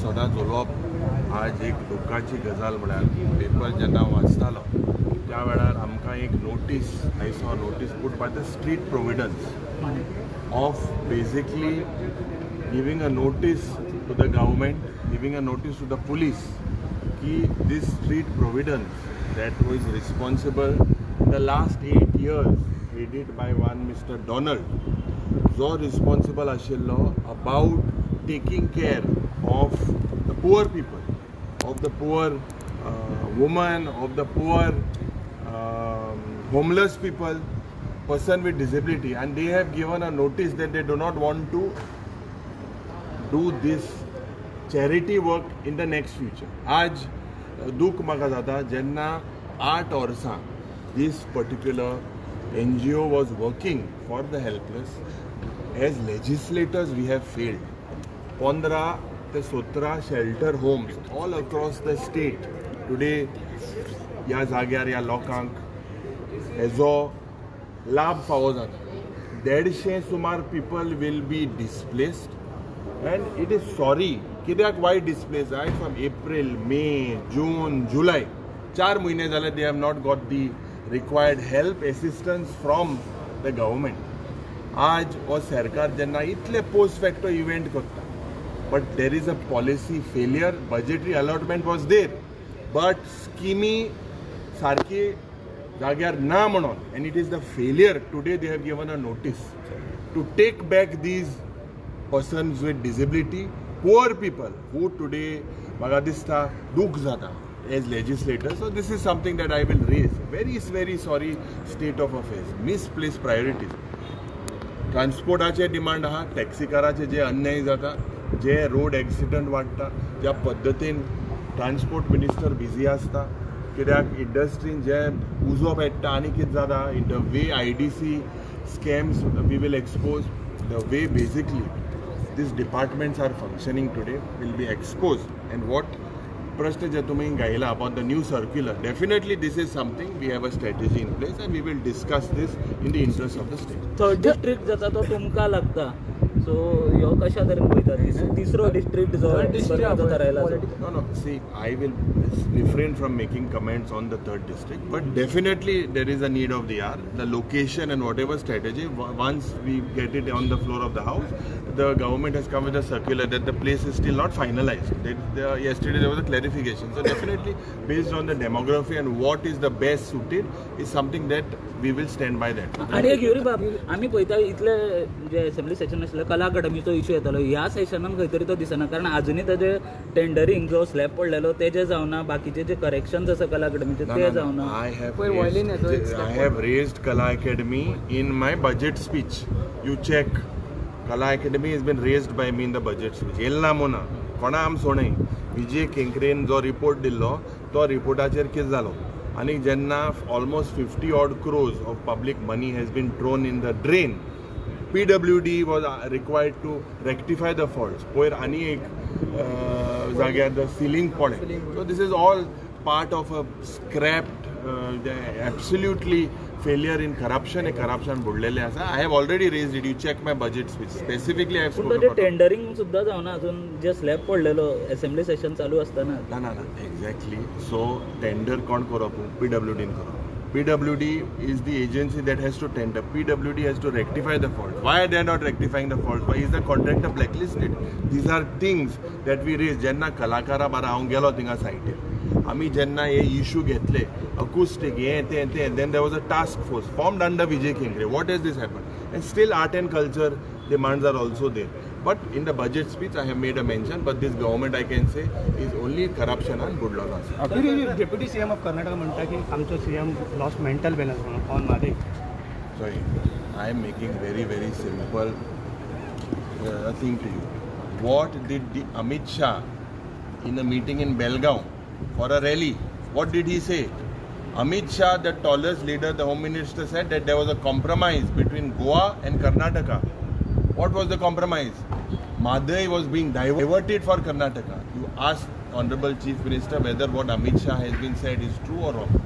सदांच उलोवप आज एक दुख्खाची गजाल म्हळ्यार पेपर जेन्ना वाचतालो त्या वेळार आमकां एक notice I saw notice put by the street providence of basically giving a notice to the government, giving a notice to the police की this street providence that was responsible in the last 8 years headed by one Mr. Donald जो responsible आशिल्लो about taking care of the poor people, of the poor women, of the poor homeless people, person with disability, and they have given a notice that they do not want to do this charity work in the next future. आज दूख म्हाका जाता जेन्ना 8 वर्सां this particular NGO was working for the helpless. As legislators we have failed. 15 ते 17 shelter homes all across the state today ह्या जाग्यार ह्या लोकांक हेजो लाभ फावो जाता. 150 सुमार people will be displaced and it is sorry कित्याक why displaced? Right from April, May, June, July 4 म्हयने जाले they have not got the required help, assistance from the government. आज हो सरकार जेन्ना इतले पोस्ट फॅक्टो इव्हेंट करता but there is a policy failure. Budgetary allotment was there but स्किमी सारकी जाग्यार ना म्हणून, and it is the failure. Today they have given a notice to take back these persons with disability, poor people who today म्हाका दिसता दूख जाता as legislators. So this is something that I will raise. Very sorry state of affairs, misplaced priorities. ट्रान्सपोर्टाचे demand आहा, टॅक्सीकाराचे जे अन्याय जाता, जे road accident वाडटा, ज्या पद्दतीन ट्रान्सपोर्ट मिनिस्टर बिजी आसता, कित्याक इंडस्ट्रीन जे उजो पेट्टा आनी कितें जाता in the way IDC scams we will expose, the way basically these departments are functioning today will be exposed. And what प्रश्न जे तुमी गायला about the new circular, definitely this is something we have a strategy in place and we will discuss this in the interest of the state. Third district जाता तो तुमकां लागता, सो ह्यो कशा तरेन पळयता? तिसरो डिस्ट्रिक्ट जो थारायला. No, see, I will refrain from making comments on the third district, but definitely there is a need of the hour. The location and whatever strategy, once we get it on the floor of the house, the government has come with a circular that the place is still not finalized. Yesterday there was a clarification. So definitely based on the demography and what is the best suited is something that we will stand by that. आणि एक Yuri बाब, आम्ही पळयता इतले जे assembly session आसलें कला अकादमीचो issue येतालो, ह्या सेशनान खंय तरी तो दिसना, कारण अजुनूय ताजे टेंडरिंग जो स्लॅब पडलेलो तेजे जावना, बाकीचे जे करेक्शन्स आसा कला अकादमीचे ते जावना. I have raised Kala Academy in my budget speech. You check. Kala Academy has been raised by me in the budget speech. येल्ला मोना कोणा आम सोणय विजय केंकरेन जो रिपोर्ट दिल्लो तो रिपोर्टाचेर कितें जालो आनी जेन्ना almost 50 odd crores of public money has been thrown in the drain, PWD was required to rectify the faults. पयर आनी एक जाग्यार the ceiling पडले. So this is all part of a scrapped absolutely failure in corruption. Corruption बुडलेले आसा. I have already raised it. You check my budget speech. Specifically I have spoken about tendering सुद्धा जावना अजून, जे slab पडलेलो assembly session चालू असताना. ना exactly. So tender कोण करप? PWD करप. PWD is the agency that has to tender. PWD has to rectify the fault. Why are they not rectifying the fault? Why is the contractor blacklisted? These are things that we raise. जेन्ना कलाकारा बारा हांव गेलो थिंगा सायटीर, आमी जेन्ना हे issue घेतले अकूस्टिक हे then there was a task force formed under Vijay Kengre. What has this happened? And still art and culture demands are also there. But in the budget speech I have made a mention, but this government I can say is only corruption and good law. Deputy CM of Karnataka म्हणता की आमचो CM lost mental balance म्हणून on Made. Sorry, I am making very simple thing to you. What did the Amit Shah in a meeting in Belgaum for a rally, what did he say? Amit Shah, the tallest leader, the Home Minister, said that there was a compromise between Goa and Karnataka. What was the compromise? Madai was being diverted for Karnataka. You ask Honorable Chief Minister whether what Amit Shah has been said is true or wrong.